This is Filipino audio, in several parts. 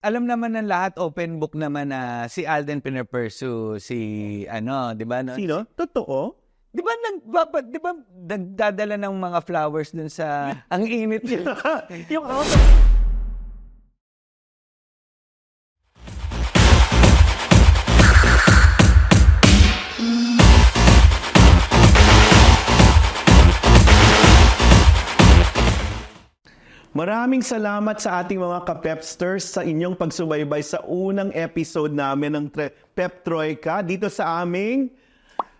Alam naman ng lahat, open book naman na si Alden pine-pursue si di ba? No? Sino? Totoo? Di ba nagdadala ng mga flowers dun sa ang init niya. Yung Maraming salamat sa ating mga ka-Pepsters sa inyong pagsubaybay sa unang episode namin ng Pep Troika dito sa aming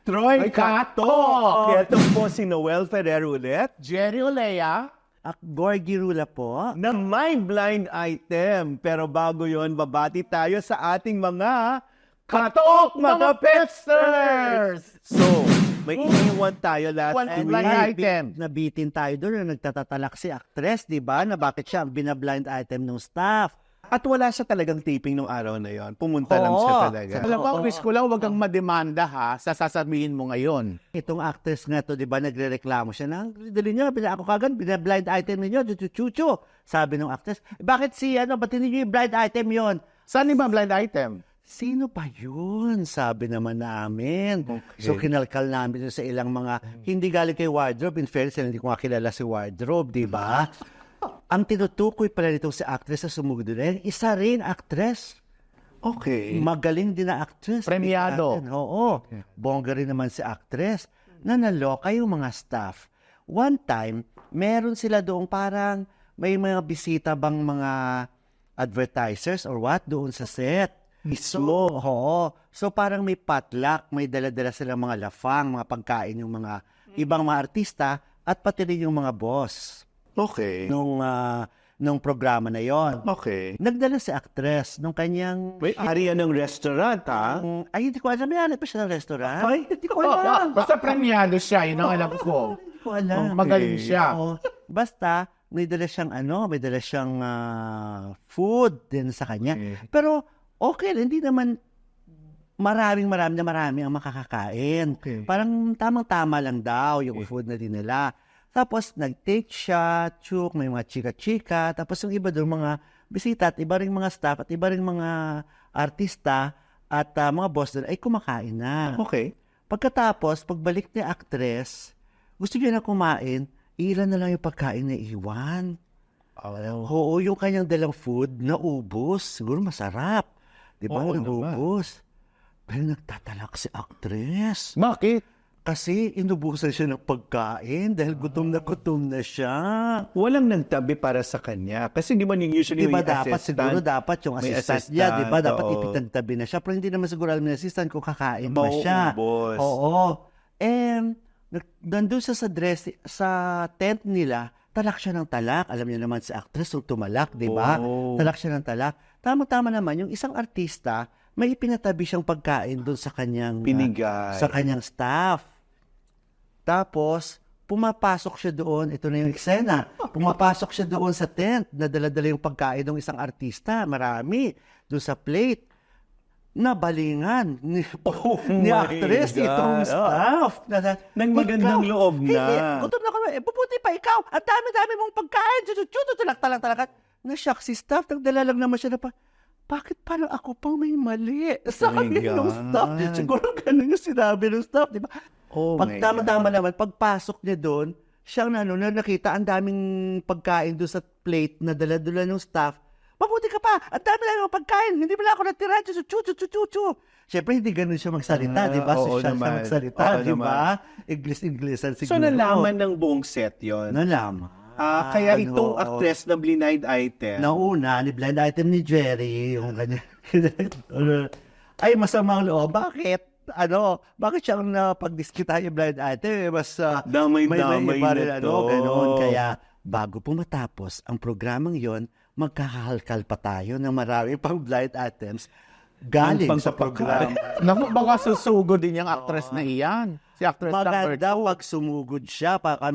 Troika Talk! Ito po si Noel Ferrer ulit, Jerry Olea. at Gorgie Rula po, na may blind item. Pero bago yon, babati tayo sa ating mga Katok mga Pepsters! So, may iniwan tayo last One week. blind item. Nabitin tayo doon na nagtatatalak si actress, di ba? Na bakit siya ang binablind item ng staff. At wala siya talagang taping nung araw na yon. Pumunta lang siya talaga. Alam ko, wish ko lang huwag kang mademanda ha sa sasabihin mo ngayon. Itong actress nga to, di ba, nagre-reklamo siya na, dali nyo, ako kagad, binablind item ninyo, chuchu. Sabi ng actress, bakit ba't hindi nyo yung blind item yon? Saan ba blind item? Sino pa yun? Sabi naman namin. Okay. So, kinalkal namin yun sa ilang mga, hindi galing kay wardrobe. In fairness, hindi ko nga kilala si wardrobe, di ba? Ang tinutukoy pala nitong si actress na sumugod rin, isa rin actress. Okay. Magaling din na actress. Premiado. Oo. Bongga rin naman si actress na naloka yung mga staff. One time, meron sila doong parang may mga bisita bang mga advertisers or what doon sa set. Mismo. Oo. So parang may potluck, may dala-dala silang mga lafang, mga pagkain yung mga ibang mga artista at pati rin yung mga boss Okay. nung programa na yon. Okay. Nagdala si actress nung kanyang Wait, ari yan ng restaurant, ha? ay, hindi ko alam. May pa siya ng restaurant? Ay, hindi ko alam. Basta premiado siya, yun ang alam ko. Hindi ko alam. Magaling siya. Oo. Basta, may dala siyang food din sa kanya. Okay. Pero, okay, hindi naman marami ang makakakain. Okay. Parang tamang-tama lang daw yung food na dinala. Tapos, nag-take shot, may mga chika-chika. Tapos, yung iba doon, mga bisita at iba ring mga staff at iba ring mga artista at mga boss doon ay kumakain na. Okay. Pagkatapos, pagbalik ni actress, gusto niya na kumain, ilan na lang yung pagkain na iwan. Oo, yung kanyang dalang food, naubos. Siguro masarap. Di ba? Oo naman. Naubos. Pero nagtatalak si actress. Bakit? Kasi inubusan siya ng pagkain dahil gutom na siya. Walang nagtabi para sa kanya. Kasi di ba usually Di ba may dapat, assistant? siguro dapat yung May assistant niya, di ba? Dapat oo. ipitagtabi na siya. Pero hindi naman siguro alam ng assistant kung kakain ba siya. Mauubos. Oo. Nandun siya sa tent nila, talak siya ng talak. Alam niyo naman si actress, so tumalak, di ba? Oh. Talak siya ng talak. Tama-tama naman, yung isang artista, may ipinatabi siyang pagkain doon sa kanyang Binigay. sa kanyang staff. Tapos, pumapasok siya doon, ito na yung eksena, pumapasok siya doon sa tent, nadala-dala yung pagkain ng isang artista, marami, doon sa plate. Nabalingan ni my actress God. itong staff. Nang magandang loob na. Hindi, gutom na kami. Puputi pa ikaw. Ang dami-dami mong pagkain. Chuchu, talak-talak. Na-shock si staff. Nagdala lang naman siya na bakit parang ako pang may mali? Sa Oh my kanya ng God. staff. Siguro ganun yung sinabi ng staff, di ba? Oh Pag my tama-tama naman, pagpasok niya doon, siyang na nakita ang daming pagkain doon sa plate na dala-dala ng staff. Mabuti ka pa! Ang dami lang ng pagkain! Hindi mo lang ako natira! Chuchu! Siyempre, hindi ganun siya magsalita, di ba? oo Social siya naman. magsalita, Oo di naman. ba? English-Englishan siguro. So, nalaman ng buong set yon. Nalaman. Kaya itong Oo. actress na blind item. Nauna, ni blind item ni Jerry, yung kanya. Ay, masamang loob. Bakit? Bakit siyang napag-diskita yung blind item? Mas Damay-damay may iba rin, na to. Ganon. Kaya, bago po matapos ang programang yon, magkakahalkal pa tayo ng marami pang blind items galing Ang sa programa. Naku, baka susugod din yung actress na iyan. Si actress number Maganda wag sumugod siya para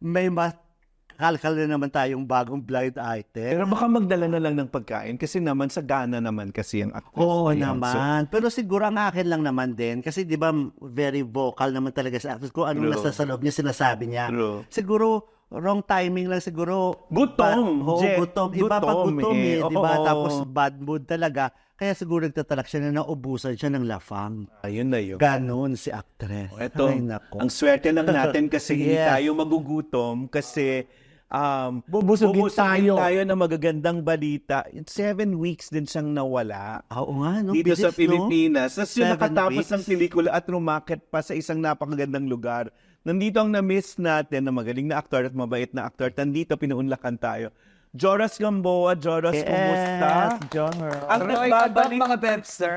may makalkal na naman tayong bagong blind item. Pero baka magdala na lang ng pagkain kasi naman sa gana naman kasi ang actress. Oo Ayan. naman. Pero siguro ang akin lang naman din, kasi di ba very vocal naman talaga sa actress, kung anong True. nasa sa loob niya, sinasabi niya. True. Siguro wrong timing lang siguro. Gutom, Jet. Gutom. Iba pa Gutom, gutom eh. di ba? Oo. Tapos bad mood talaga. Kaya siguro nagtatalak siya na naubusan siya ng lafang. Ayun na yun. Ganon si actress. Ito, Ay, nako. ang swerte lang natin kasi hindi Yes. tayo magugutom kasi Bubusugin tayo. ng magagandang balita. 7 weeks din siyang nawala. Oo nga, no? Dito sa Bilis, no? Pilipinas. Tapos yung 7 nakatapos weeks. ng pelikula at rumakit pa sa isang napakagandang lugar. Nandito ang na-miss natin na magaling na aktor at mabait na aktor. Nandito, pinuunlakan tayo. Joras Gamboa, Joras, kumusta? Ang Troy nagbabalik, Kato, mga Pepster.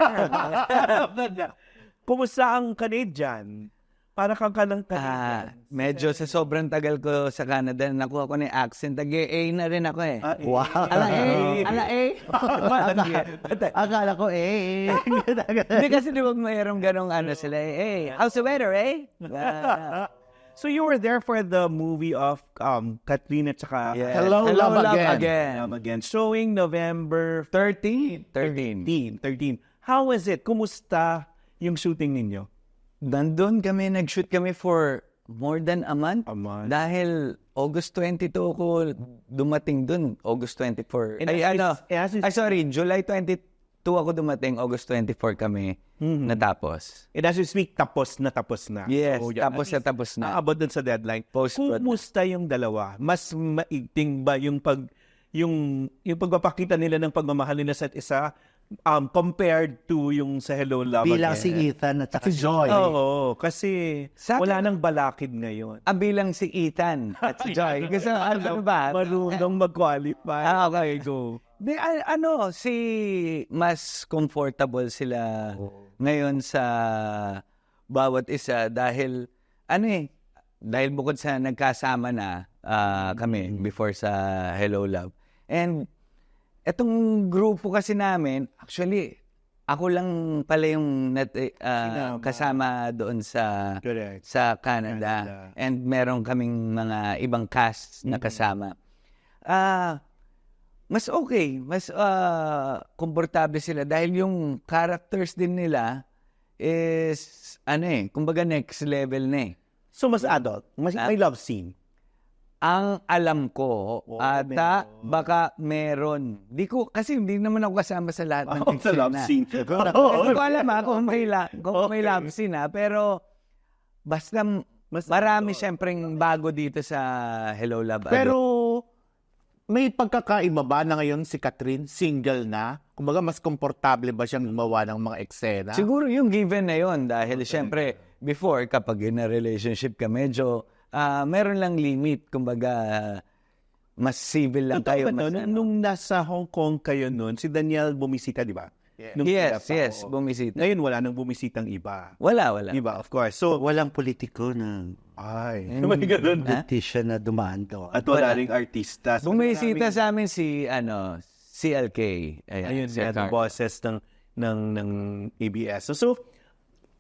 kumusta ang Canadian? Para kang kanang Canadian. Medyo sa sobrang tagal ko sa Canada, nakuha ko na yung accent. Tag-A na rin ako eh. Wow. Ala A. Akala ko, Hindi kasi di ba mayroong ganong ano sila eh. How's the weather eh? So you were there for the movie of Katrina tsaka Yes. Hello, Love Again. Showing November 13. 13. How was it? Kumusta yung shooting ninyo? Nandun kami, nag-shoot kami for more than a month. A month. Dahil August 22 ako dumating dun. August 24. July 22 ako dumating. August 24 kami natapos. And as we speak, tapos na. Yes, So, yeah, tapos na. Naabot dun sa deadline. Post-prod na. Kumusta yung dalawa? Mas maigting ba yung pagpapakita nila ng pagmamahal nila sa isa compared to yung sa Hello Love bilang si Again? Ethan at saka Si Joy. Oo, kasi Sa akin- wala nang balakid ngayon. Bilang si Ethan at si Joy. Kasi ano ba? Marunong mag-qualify. Okay, go. Mas comfortable sila ngayon sa bawat isa dahil dahil bukod sa nagkasama na kami before sa Hello Love. And etong grupo kasi namin, actually, ako lang pala yung kasama doon sa Correct. sa Canada. And meron kaming mga ibang cast na kasama. Mas okay, mas komportable sila dahil yung characters din nila is kumbaga next level na eh. So mas adult, may love scene. Ang alam ko, baka meron. Kasi hindi naman ako kasama sa lahat ng Sa love scene. Hindi ko alam kung may love scene pero basta marami siyempreng bago dito sa Hello Love Again. Pero may pagkakaiba ba na ngayon si Catherine single na? Kumbaga mas komportable ba siyang gumawa ng mga eksena? Siguro yung given na yon dahil siyempre before kapag in a relationship ka medyo meron lang limit, kumbaga mas civil lang kayo. Nung nasa Hong Kong kayo noon, si Daniel bumisita, di ba? Nung Yes, kaya pa, oo. bumisita. Ngayon wala nang bumisitang iba. Wala. Di ba? Of course. So, walang politiko na may ganun. politician na dumaan doon. At wala ring artista. So, Bumisita sa amin si CLK. ayun, si the Carl. bosses ng ABS. So,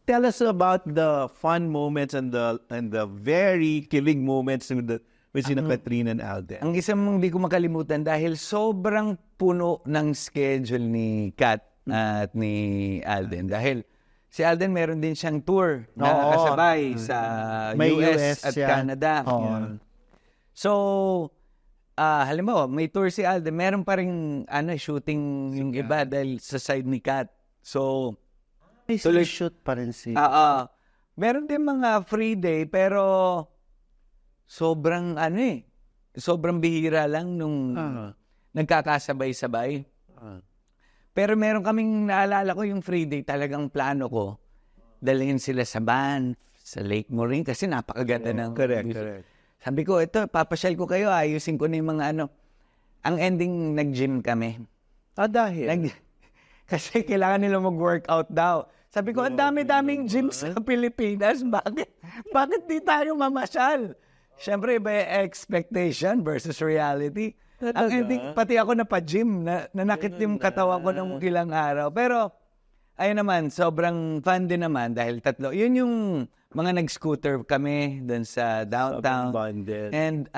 tell us about the fun moments and the very killing moments with sina Katrina and Alden. Ang isang hindi ko makalimutan dahil sobrang puno ng schedule ni Kat at ni Alden. Dahil si Alden meron din siyang tour na kasabay sa May US at siya. Canada. So, halimbawa, may tour si Alden, meron pa rin shooting yung iba dahil sa side ni Kat. So, May shoot pa rin si... meron din mga free day pero sobrang sobrang bihira lang nung nagkakasabay-sabay. Pero meron kaming naalala ko yung free day, talagang plano ko dalhin sila sa Banff, sa Lake Moraine kasi napakaganda ng Correct. Sabi ko, ito, papasyal ko kayo, ayusin ko na yung mga Ang ending, nag-gym kami. Dahil? Kasi kailangan nila mag-workout daw. Sabi ko, ang dami-daming gyms sa Pilipinas. Bakit di tayo mamasyal? Siyempre, iba yung expectation versus reality. Ang ending, pati ako napa-gym. Nanakit yung katawan ko ng ilang araw. Pero, ayun naman, sobrang fun din naman dahil tatlo. Yun yung mga nag-scooter kami dun sa downtown. And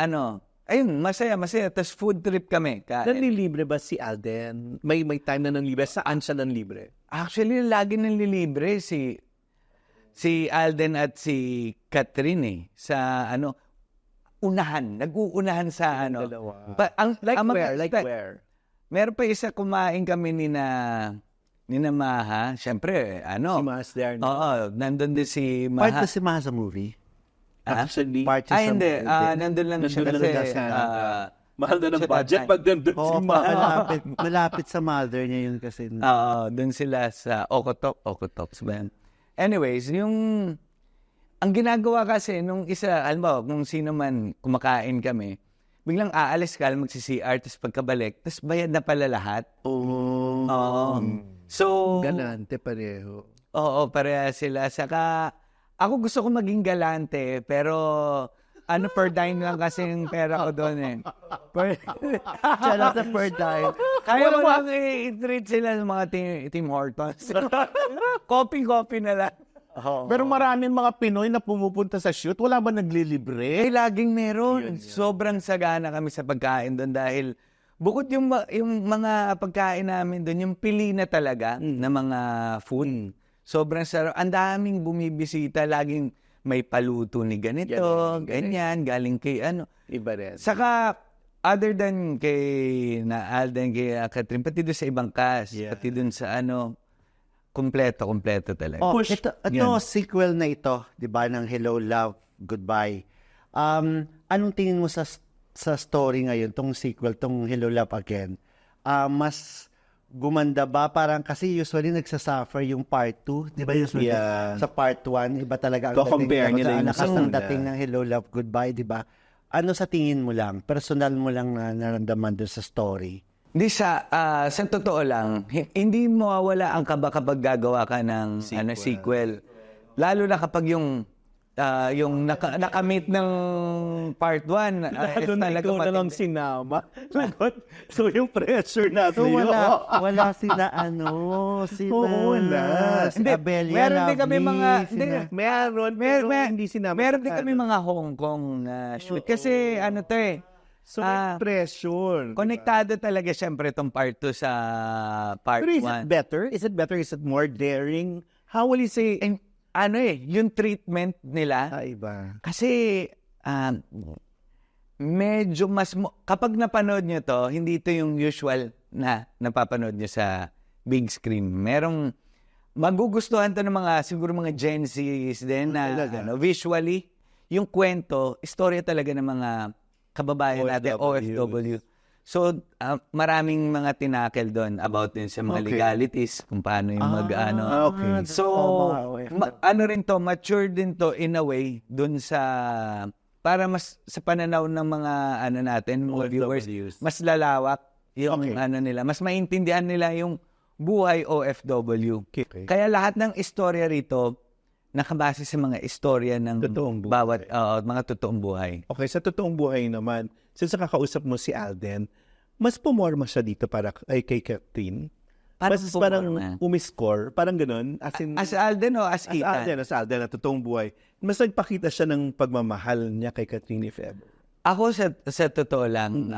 ayun, masaya. Tapos food trip kami. Nanlilibre ba si Alden? May time na nanlibre? Saan siya nanlibre? Actually, lagi nanlilibre si Alden at si Catherine sa nag-uunahan sa ano. Dalawa. Ang Like where? Meron pa isa kumain kami ni na Maha. Siyempre, ano. Si Mas there. No? Oo, nandun din si Part Maha. na si Maha sa movie. Actually, Part siya sa Hindi. movie. Nandun lang siya Nandun kasi. lang siya. Mahal na ng siya budget that pag nandun Oo, si Mas. malapit sa mother niya yun kasi. Oo, dun sila sa Okotops ba yan? Anyways, ang ginagawa kasi nung isa, alam mo, kung sino man kumakain kami, biglang aalis ka, magsi-CR, tapos pagkabalik, tapos bayad na pala lahat. Oo. Oo. So, Galante pareho. oo, pareha sila. Saka, ako gusto ko maging galante, pero per dime lang kasi yung pera ko doon eh. Siya lang sa per dime. Kaya mo lang i-treat sila ng mga Tim Hortons. Coffee na lang. Pero maraming mga Pinoy na pumupunta sa shoot, wala ba naglilibre? Laging meron. Sobrang sagana kami sa pagkain doon dahil bukod yung mga pagkain namin doon, yung pili na talaga na mga food. Sobrang sarap. Ang daming bumibisita, laging may paluto ni ganito, ganyan, galing kay ano. Iba rin. Saka, other than kay Alden, kay Catherine, pati doon sa ibang cast, pati doon sa ano, kompleto talaga. Oh, ito sequel na ito, 'di ba, ng Hello Love Goodbye. Anong tingin mo sa story ngayon, tong sequel, tong Hello Love Again? Mas gumanda ba? Parang kasi usually nagsasuffer yung part 2, 'di ba? Usually sa part 1, iba talaga ang compare dating. nila yung lakas ng una. dating ng Hello Love Goodbye, 'di ba? Ano sa tingin mo lang, personal mo lang na naramdaman doon sa story? Hindi sa totoo lang, hindi mawawala ang kaba kapag gagawa ka ng sequel. Lalo na kapag yung nakamit ng part 1. Lalo na ikaw na lang sinama. Lagot. So yung pressure natin So yun. wala sina sina Oo, wala. si Hindi, Abelia meron din kami Lovely, mga, Meron, pero hindi sinama. meron din kami mga Hong Kong na shoot. Kasi ano to eh, So may pressure. konektado talaga siyempre itong part 2 sa part Pero is 1. it better? Is it better? Is it more daring? How will you say? And, yung treatment nila, Iba. kasi medyo kapag napanood nyo to, hindi ito yung usual na napapanood nyo sa big screen. Magugustuhan to ng siguro mga Gen Zs din na visually, yung kwento, istorya talaga ng mga kababayan natin, OFW. So, maraming mga tinakel doon about din sa mga legalities, kung paano yung Okay. So, rin to, mature din to in a way doon para mas sa pananaw ng mga natin, mga viewers, mas lalawak yung nila, mas maintindihan nila yung buhay OFW. Okay. Kaya lahat ng istorya rito, nakabase sa mga istorya ng Totoong buhay. bawat mga totoong buhay. Okay, sa totoong buhay naman, since nakakausap mo si Alden, mas pumorma siya dito para kay Catherine. Parang umiscore, parang ganun. As Alden o as Ethan? As Alden, na totoong buhay. Mas nagpakita siya ng pagmamahal niya kay Catherine if ever. Ako sa totoo lang,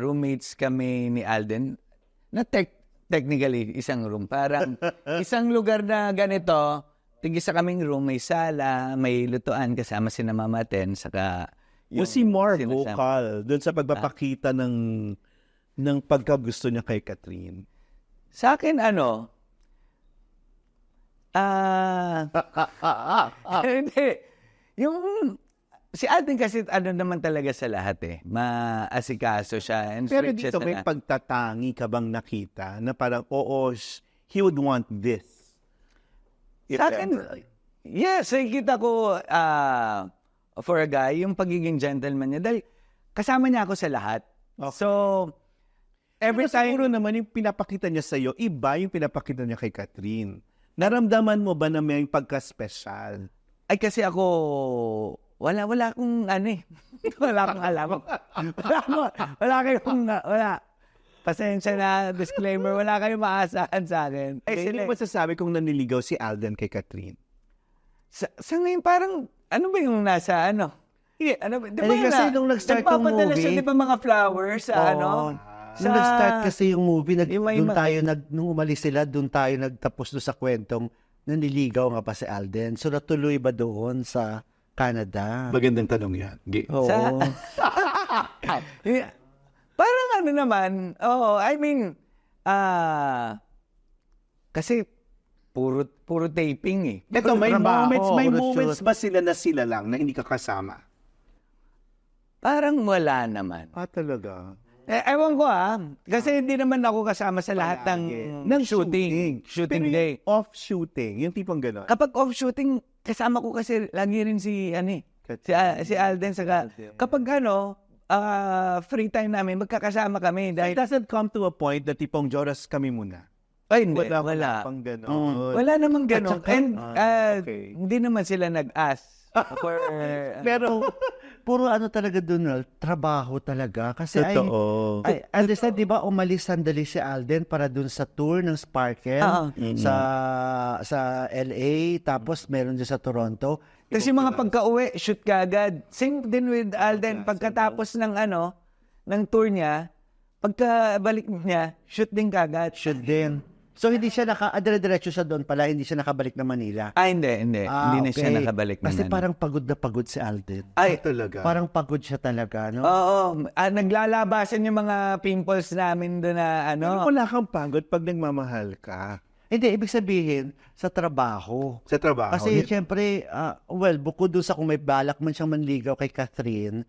roommates kami ni Alden, na technically isang room. Parang isang lugar na ganito, tig-isa kaming room, may sala, may lutuan kasama si Mama Ten, saka Yung si Mark vocal doon sa pagpapakita ng pagkagusto niya kay Catherine. Sa akin, hindi. Si Alden kasi naman talaga sa lahat eh. Maasikaso siya. And Pero sweet dito siya may pagtatangi ka bang nakita na parang, he would want this. Sa akin, yes, nakikita ko for a guy, yung pagiging gentleman niya. Dahil kasama niya ako sa lahat. Okay. So, every Pero time... siguro naman yung pinapakita niya sa'yo, iba yung pinapakita niya kay Catherine. Naramdaman mo ba na may pagka-special? Ay, kasi ako, wala akong wala akong alam. Wala. Pasensya na, disclaimer, wala kayong maasahan sa akin. Hindi mo masasabi kung naniligaw si Alden kay Catherine? Sa ngayon, parang, ano ba yung nasa Di ba kasi nung nag-start yung nagpapadala movie, siya, di ba mga flowers sa Nung nag-start kasi yung movie, nung umalis sila, doon tayo nagtapos doon sa kwentong naniligaw nga pa si Alden. So natuloy ba doon sa Canada. Magandang tanong yan. Oo. Yeah. Parang ano naman, I mean, kasi puro taping eh. Ito, may Trabaho, moments shoot. ba sila na sila lang na hindi ka kasama? Parang wala naman. Talaga? Ewan ko kasi hindi naman ako kasama sa lahat ng shooting Pero day. yung off-shooting, yung tipong gano'n. Kapag off-shooting, kasama ko kasi lagi rin si Alden. Kapag free time namin, magkakasama kami. It doesn't come to a point na tipong Joras kami muna. Ay, hindi. Wala. Wala. Pang gano'n. Wala namang gano'n. At saka- And okay. hindi naman sila nag-ask. For, Pero, Puro ano talaga doon, trabaho talaga. Kasi totoo. I understand, di ba, umalis sandali si Alden para dun sa tour ng Sparkle sa LA, tapos meron din sa Toronto. kasi mga pagka-uwi, shoot ka agad. Same din with Alden. Pagkatapos ng tour niya, pagkabalik niya, shoot din kagad. Shoot din. So, hindi siya dire-diretso siya doon pala, hindi siya nakabalik na Manila. Hindi. Hindi na siya Okay. nakabalik Kasi naman. parang pagod na pagod si Alden. Ay, Talaga. Parang pagod siya talaga, no? oo. Naglalabasan yung mga pimples namin doon na Wala kang pagod pag nagmamahal ka Hindi, ibig sabihin, sa trabaho. sa trabaho. Kasi syempre, bukod doon sa kung may balak man siyang manligaw kay Catherine,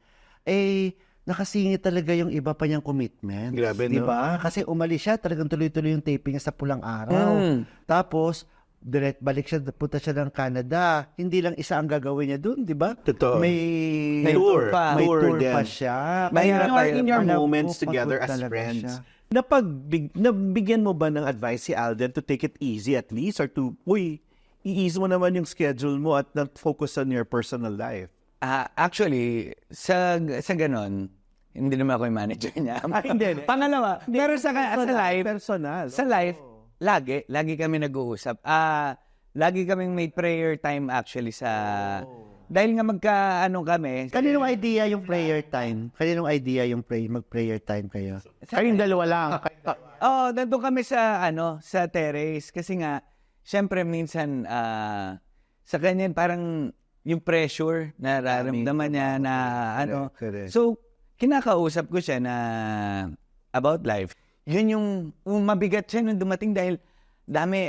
nakasingit talaga yung iba pa niyang commitment. Grabe, Di no? ba? Kasi umalis siya, talagang tuloy-tuloy yung taping niya sa Pulang Araw. Tapos, direct balik siya, punta siya ng Canada. Hindi lang isa ang gagawin niya doon, di ba? Totoo. May tour. May Tour tour din. pa siya. Mahirap Kaya, in your alam ko, moments pagod together as talaga friends, siya. nabigyan mo ba ng advice si Alden to take it easy at least or to, i-ease mo naman yung schedule mo at not focus on your personal life? Actually, sa ganon, hindi naman ako yung manager niya. Hindi. Pangalawa, pero sa live, Personal. sa live, lagi kami nag-uusap. Lagi kaming may prayer time actually dahil nga magka-ano kami. Kaninong idea yung prayer time? Kaninong idea yung mag-prayer time kayo? Kayong dalawa lang. Nandun kami sa terrace kasi nga syempre minsan sa kanya parang yung pressure na nararamdaman niya na Correct. So kinakausap ko siya na about life. Yun yung mabigat siya nung dumating dahil dami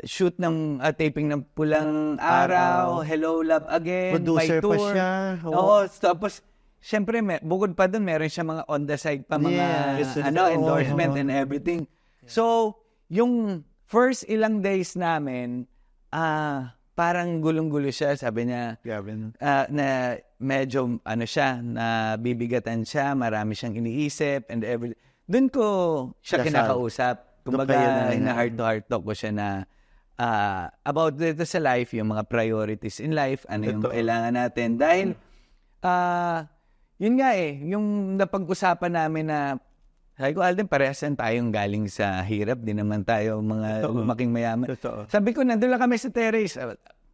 shoot ng taping ng Pulang Araw, Hello Love Again, Producer My Tour. pa siya. Oo, tapos syempre bukod pa doon meron siya mga on the side pa mga Yes. endorsement and everything. So, yung first ilang days namin parang gulong-gulo siya, sabi niya. Grabe, no? Na medyo siya, na bibigatan siya, marami siyang iniisip and everything. Doon ko siya Dasal. kinakausap. Doon kayo Kumbaga, na- heart-to-heart talk ko siya na about dito sa life, yung mga priorities in life, ano yung kailangan natin. Dahil, yun nga yung napag-usapan namin na, sabi ko, Alden, parehas tayong galing sa hirap. Di naman tayo mga lumaking mayaman. Totoo. Sabi ko, nandun lang kami sa terrace.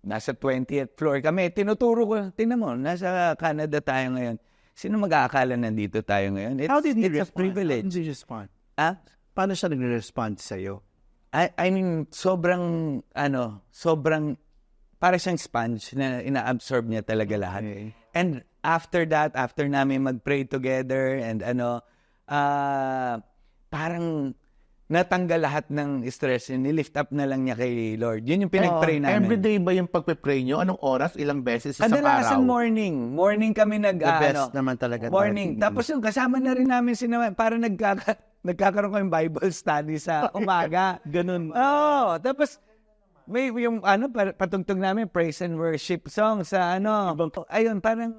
Nasa 20th floor kami. Tinuturo ko, tingnan mo, nasa Canada tayo ngayon. Sino mag-aakala nandito tayo ngayon? How did he it's a respond? privilege. How did he respond? Paano siya nagre-respond sa'yo? I mean, sobrang, para siyang sponge na ina-absorb niya talaga lahat. Okay. And after that, after namin mag-pray together and parang natanggal lahat ng stress and nilift up na lang niya kay Lord. Yun yung pinag-pray namin. Everyday ba yung pagpe-pray nyo? Anong oras? Ilang beses sa Kadalasan araw? morning. Morning kami The best naman talaga. morning. Tapos yung kasama na rin namin para nagkakaroon kami Bible study sa umaga. Ganun. Tapos may yung patugtog namin praise and worship song sa ayun parang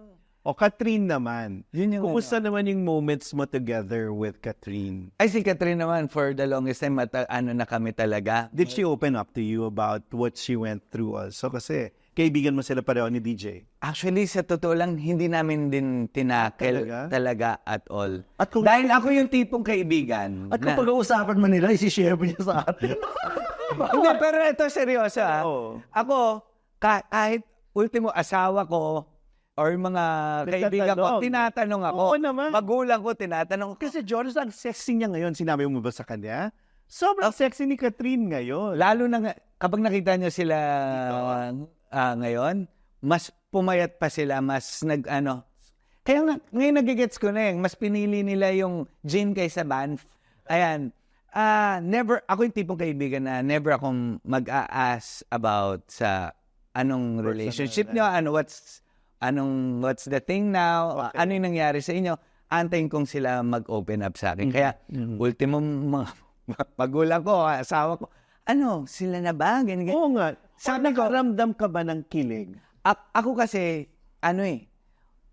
O Catherine naman. yun yung Kumusta naman yung moments mo together with Catherine? Ay si Catherine naman for the longest time na kami talaga. Did she open up to you about what she went through also? Kasi kaibigan mo sila pareho ni DJ. Actually, sa totoo lang, hindi namin din tinakel Talaga? talaga at all. At kung- Dahil ako yung tipong kaibigan. At kung pag-uusapan man nila, isi-share mo niya sa atin. Hindi, pero ito seryoso Oo. Ako, kahit ultimo asawa ko, or mga kaibigan ko, tinatanong ako. Oo naman. Magulang ko, tinatanong ko. Kasi Jonas, ang sexy niya ngayon. Sinabi mo ba sa kanya? Sobrang sexy ni Catherine ngayon. Lalo na kapag nakita niyo sila ngayon, mas pumayat pa sila, mas nag-ano. Kaya nga, ngayon nagigets ko na mas pinili nila yung gin kaysa Banff. Ayan. Never, ako yung tipong kaibigan na never akong mag-a-ask about sa anong relationship nyo, what's the thing now, ano yung nangyari sa inyo. Antayin kong sila mag-open up sa akin. Kaya, ultimo mga magulang ko, asawa ko, sila na ba? Ganyan. Oo nga. Sabi ko, Nakaramdam ka ba ng kilig? ako kasi,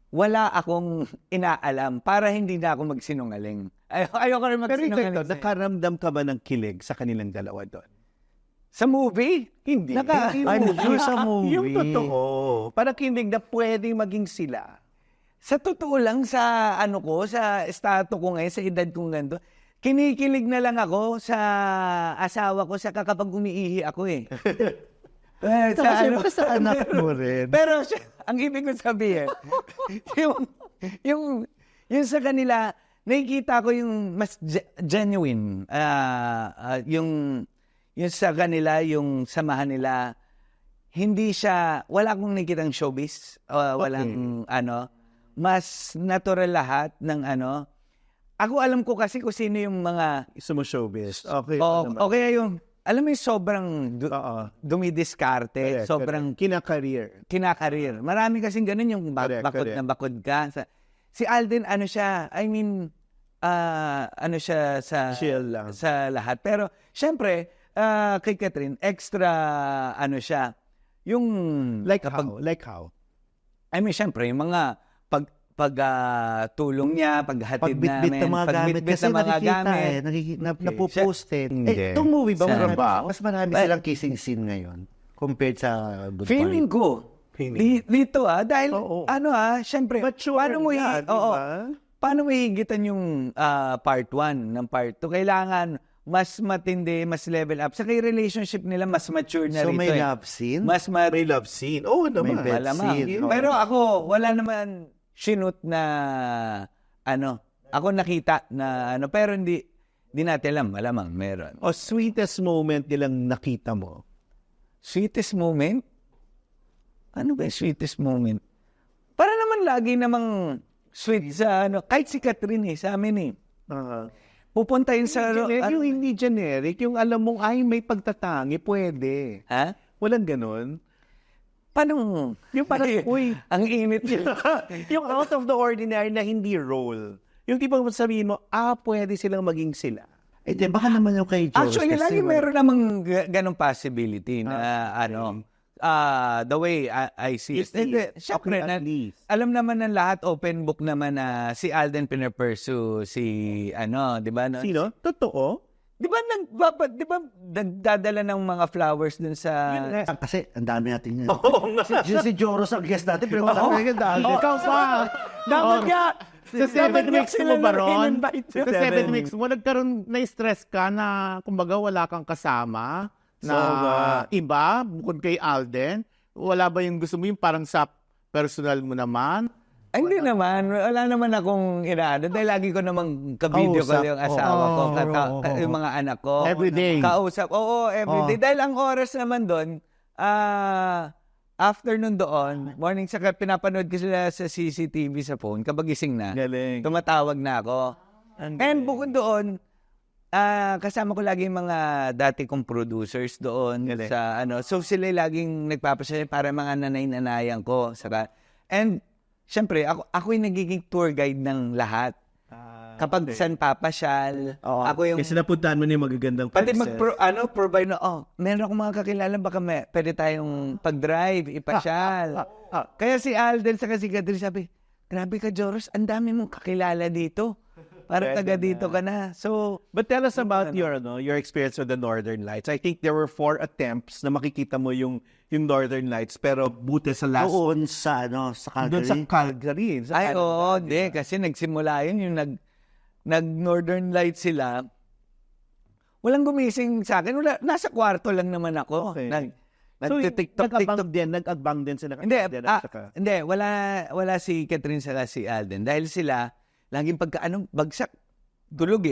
wala akong inaalam para hindi na ako magsinungaling. Ayoko rin Pero magsinungaling. ito, nakaramdam ka ba ng kilig sa kanilang dalawa doon? Sa movie? Hindi. Sa movie. Yung totoo. Parang kilig na pwedeng maging sila. Sa totoo lang, sa sa estado ko ngayon, sa edad kong ganito, kinikilig na lang ako sa asawa ko sa kapag umiihi ako eh. Sa anak mo rin. Pero ang ibig ko sabihin, yung sa kanila, nakikita ko yung mas genuine. Yung sa kanila, yung samahan nila, hindi siya, wala akong nakikitang showbiz. Walang mas natural lahat ng Ako alam ko kasi kung sino yung mga Gusto mo showbiz. Okay. okay yung alam mo yung sobrang dumidiskarte, Correct, sobrang kinakareer. kinakarir. Marami kasing ganun yung bakod Correct. na bakod ka. Si Alden, siya sa Chill lang. sa lahat. Pero syempre, kay Catherine, extra siya. Yung Like how? Syempre, yung mga tulong niya, paghatid Pagbitbit namin, ng mga gamit. Kasi ng mga nakikita gamit. napopost eh. Hindi. Itong movie ba, Sa mas marami silang kissing scene ngayon compared sa Goodbye. Feeling ko, dito dahil Oo. syempre, Mature paano mo na, diba? paano mo higitan yung part 1 ng part 2? Kailangan mas matindi, mas level up. Sa kay relationship nila, mas mature na So rito. may love scene? May love scene. Oo naman. May bed Malamang. scene. Pero ako, wala naman sinut na ako nakita na pero hindi natin alam. Malamang meron. O sweetest moment nilang nakita mo? Sweetest moment? Ano ba yung sweetest moment? Para naman lagi namang sweet sa kahit si Catherine sa amin pupunta yun sa Yung hindi generic, yung alam mong may pagtatangi, pwede. ha? Walang ganun. Paano? Yung parang, uy, Ang init yun. yung out of the ordinary na hindi role. Yung tipong sabihin mo, pwede silang maging sila. Baka naman yung kay Joros. Actually, kasi lagi meron namang ganong possibility na the way I see it. Syempre, at least. alam naman ng lahat, open book naman na si Alden pinapursue si di ba? No? Sino? Totoo? Di ba nagdadala ng mga flowers dun sa... Kasi ang dami natin yan. Oo nga. Si Joros ang guest natin, pero wala kami dahil. Ikaw pa! Dapat nga! Sa 7 weeks mo ba ron? Sa Sa 7 weeks mo, nagkaroon, na-stress ka na, kumbaga, wala kang kasama na iba, bukod kay Alden. Wala ba yung gusto mo yung parang sa personal mo naman? Ay, hindi naman. Wala naman akong inaano. Dahil lagi ko namang ka-video call yung asawa ko, yung mga anak ko. Everyday. Kausap. Oo, everyday. Dahil ang oras naman doon, afternoon doon, morning, saka pinapanood ko sila sa CCTV sa phone, kapag gising na, Galing. tumatawag na ako. And bukod doon, kasama ko lagi yung mga dati kong producers doon sa so sila laging nagpapasaya para mga nanay-nanayan ko. And syempre, ako yung nagiging tour guide ng lahat. Kapag saan papasyal, ako yung... Kasi napuntahan mo na yung magagandang Pati places. provide na, meron akong mga kakilala, baka pwede tayong pag-drive, ipasyal. Kaya si Alden sa si Catherine sabi, grabe ka, Joros, ang dami mong kakilala dito. Para taga dito ka na. So, But tell us about your experience with the Northern Lights. I think there were 4 attempts na makikita mo yung Northern Lights, pero buti sa last... Doon sa Calgary. Doon sa Calgary. hindi. Kasi nagsimula yun, yung nag-Northern Lights sila. Walang gumising sa akin. Nasa kwarto lang naman ako. Okay. Nag-TikTok. Nag-abang din sila. Hindi, wala si Catherine saka si Alden. Dahil sila, laging bagsak, tulog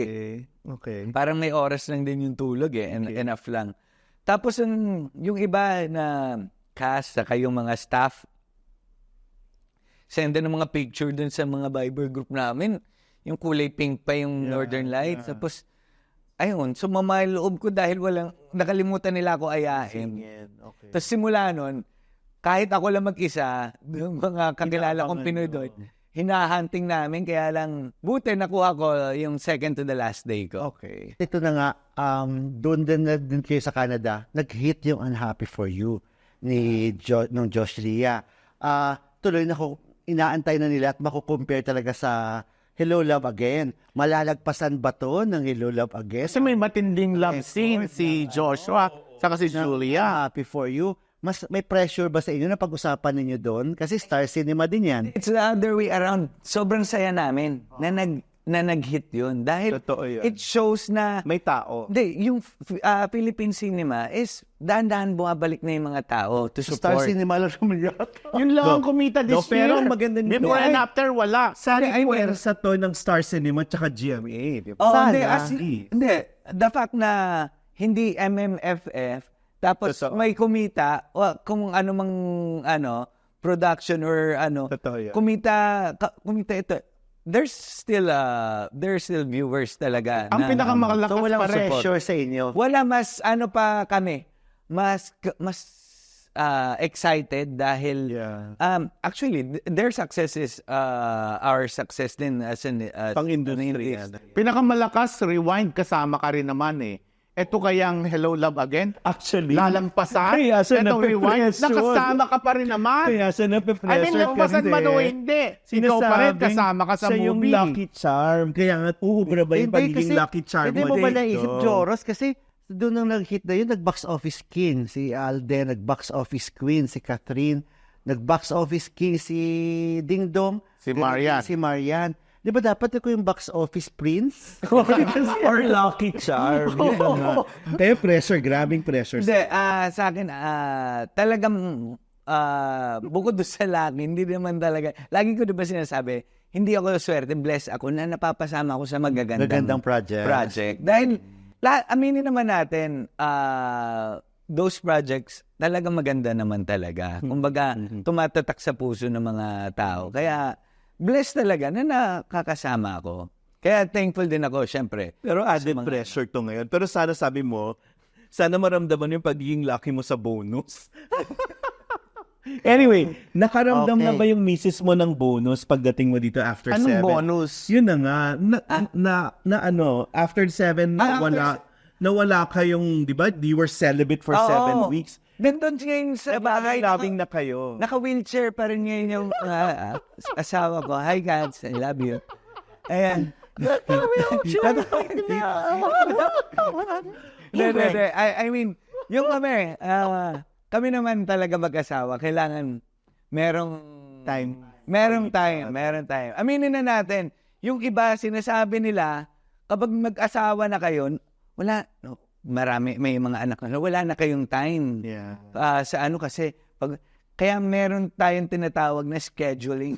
Okay. Parang may oras lang din yung tulog enough lang. Tapos yung iba na cast, saka yung mga staff, senda ng mga picture dun sa mga Viber group namin. Yung kulay pink pa yung Northern Lights. Tapos, ayun, sumama yung loob ko dahil nakalimutan nila ako ayahin. Okay. Tapos simula nun, kahit ako lang mag-isa, yung mga kakilala kong Pinoy doon, hinahunting namin, kaya lang, buti nakuha ko yung second to the last day ko. Okay. Ito na nga, doon din kayo sa Canada, nag-hit yung Unhappy For You ni nung Josh Ria. Tuloy na ko, inaantay na nila at makukompare talaga sa Hello Love Again. Malalagpasan ba to ng Hello Love Again? Kasi may matinding love scene si Joshua saka si Julia. Happy For You. Mas may pressure ba sa inyo na pag-usapan ninyo doon? Kasi Star Cinema din yan. It's the other way around. Sobrang saya namin na nag-hit yun. Dahil Totoo yun. it shows na, May tao. hindi, yung Philippine cinema is dahan-dahan bumabalik na yung mga tao to Star support. Cinema lang naman yata. Yun lang ang kumita this year. pero ang maganda nito Before and after, wala. Sana ay puwersa to ng Star Cinema tsaka GMA. Di ba? Oh, Sana. hindi. The fact na hindi MMFF, tapos Totoo. may kumita, kung ano mang production or Totoo yan. kumita ito. There's still viewers talaga. Ang pinakamalakas So walang pa rin. pressure sa inyo. Wala, mas pa kami. Mas excited dahil actually their success is our success din as an Pang-industry yan. Pinakamalakas, Rewind, kasama ka rin naman eh. Ito kayang Hello Love Again, Actually, lalampasan. Kaya sa Ito Rewind, nape-pressure. nakasama ka pa rin naman. kaya sa nape-pressure I mean, lampasan man o hindi. Ikaw pa rin, kasama ka sa siya yung movie. lucky charm. Kaya nga, uhubra ba yung pagiging lucky charm Hindi mo ba naisip, dito? Joros? Kasi doon nang nag-hit na yun, nag-box office king si Alden, nag-box office queen si Catherine, nag-box office king si Ding Dong, Si Marian. Si Marian. Di ba dapat ako yung box office prince? Or lucky charm. Yun na nga. Kaya pressure, grabing pressure. Hindi, sa akin, talagang, bukod doon sa laki, hindi naman talaga, lagi ko diba sinasabi, hindi ako swerte, blessed ako na napapasama ako sa Magandang project. Dahil, aminin naman natin, those projects, talagang maganda naman talaga. Kumbaga, tumatatak sa puso ng mga tao. Kaya, blessed talaga na nakakasama ako. Kaya thankful din ako, syempre. Pero added pressure to ngayon. Pero sana sabi mo, sana maramdaman yung pagiging lucky mo sa bonus. Anyway, nakaramdam na Okay. ba yung misis mo ng bonus pagdating mo dito after 7? Anong bonus? Yun na nga. After 7, nawala kayong, di ba? You were celibate for 7 weeks. Nandun ngayon sa bahay. Loving na kayo. Naka-wheelchair pa rin ngayon yung asawa ko. Hi, Gats. I love you. Ayan. I mean, yung kami naman talaga mag-asawa, kailangan merong time. Merong time. Aminin na natin, yung iba sinasabi nila, kapag mag-asawa na kayo, may mga anak na, wala na kayong time. Yeah. Kasi, kaya meron tayong tinatawag na scheduling.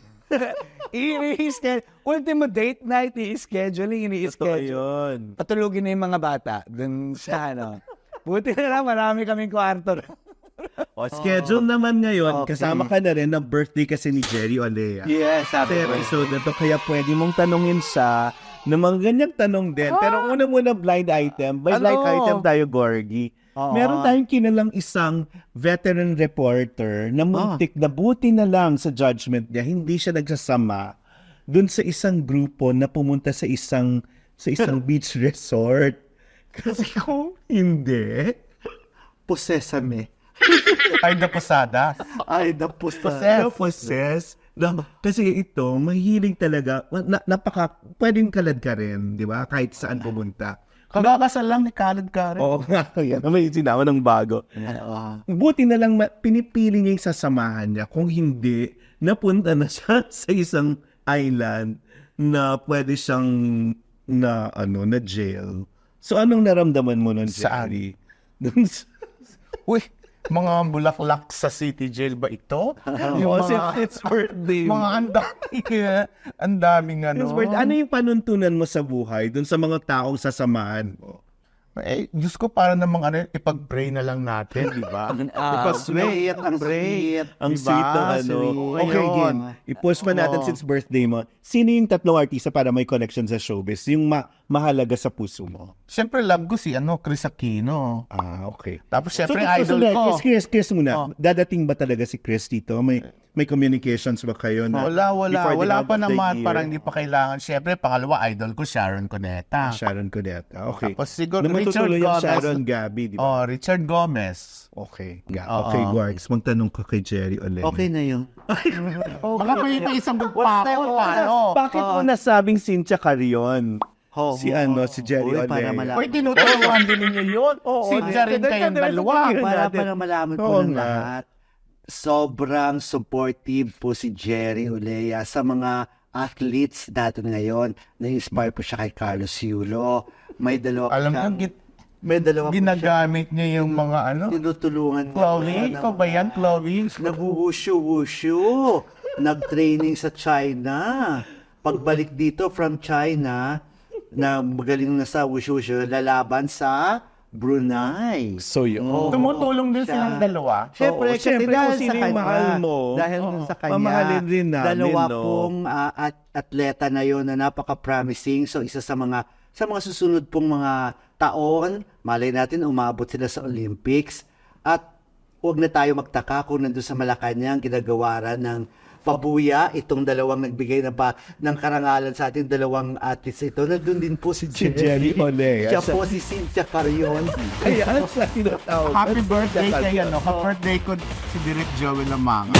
Ultimo date night, Totoo i-schedule. yun. Patulugin na yung mga bata dun sa Buti na lang, marami kaming kwarto. Schedule naman ngayon, Okay. kasama ka na rin na birthday kasi ni Jerry Olea. Yes, Sa episode na to, kaya pwede mong tanungin siya ng mga ganyang tanong din. Pero una muna blind item. By blind item tayo, Gorgie. Meron tayong kinalang isang veteran reporter na muntik na buti na lang sa judgment niya, hindi siya nagsasama dun sa isang grupo na pumunta sa isang beach resort. Kasi kung hindi, Posesame. ay napasada. Ay, Possess. Kasi ito, mahilig talaga. Pwedeng kalad ka rin, di ba? Kahit saan pumunta. Kagakasal lang ni Khaled Karen. Oo nga, yan. May sinama ng bago. Buti na lang pinipili niya yung sasamahan niya. Kung hindi, napunta na siya sa isang island na pwede siyang na jail. So, anong naramdaman mo nun, Jerry? Uy, mga bulaklak sa City Jail ba ito? Yung it's birthday. Mga ang daming Ano yung panuntunan mo sa buhay dun sa mga taong sasamahan mo? Diyos ko, para namang ipag-pray na lang natin, di ba? Sweet, ang sweet. Ang Diba? sweet ng ano. Sweet. Okay, Ayun. Gin. I-post pa natin since birthday mo. Sino yung tatlong artista para may connection sa showbiz? Yung mahalaga sa puso mo. Siyempre, love ko si Chris Aquino. Okay. Tapos, siyempre, idol ko. Chris muna. Dadating ba talaga si Chris dito? May communications ba kayo na? Wala before the pa end of the naman. year? Parang hindi pa kailangan. Siyempre, pangalawa, idol ko, Sharon Cuneta. Sharon Cuneta. Okay. Tapos siguro Naman Richard tutuloy yung Gomez. Sharon Gabi, di ba? Oh, Richard Gomez. Okay. Oo. Okay, Guards. Magtanong ko kay Jerry ulit. Okay na yun. Baka may isang pa ako, ano? Bakit mo nasabing Cynthia Carion? Ho, Si Jerry Uy, para Olea. malaman. Uy, tinuturuan din ninyo yun. Sinja rin kayong dalawa. Para malaman po Oo ng nga. lahat. Sobrang supportive po si Jerry Olea sa mga athletes dati ngayon. Na-inspire po siya kay Carlos Yulo. May dalawa Alam siyang- mo, may dalawa po siyang ginagamit niya yung mga ano. tinutulungan. Chloe? Ikaw ba yan, Chloe? Nag-wushu-wushu. Nag-training sa China. Pagbalik dito from China, na magaling na sa wushu-wushu, lalaban sa Brunei. So yun. Tumutulong din silang dalawa. Siyempre, Oo, siyempre, dahil kung sino sa yung kanya, mahal mo, dahil sa kanya, mamahalin din namin, dalawa no? pong atleta na yon na napaka-promising. So, isa sa mga susunod pong mga taon, malay natin, umabot sila sa Olympics. At huwag na tayo magtaka kung nandun sa Malacanang ginagawaran ng pabuya itong dalawang nagbigay ng karangalan sa ating dalawang athletes ito. Nandun din po si Jerry Olea. Siya po si Cynthia Carion. Ayan, sa tinatawag. Happy birthday kay Happy birthday ko si Direk Joel Lamang.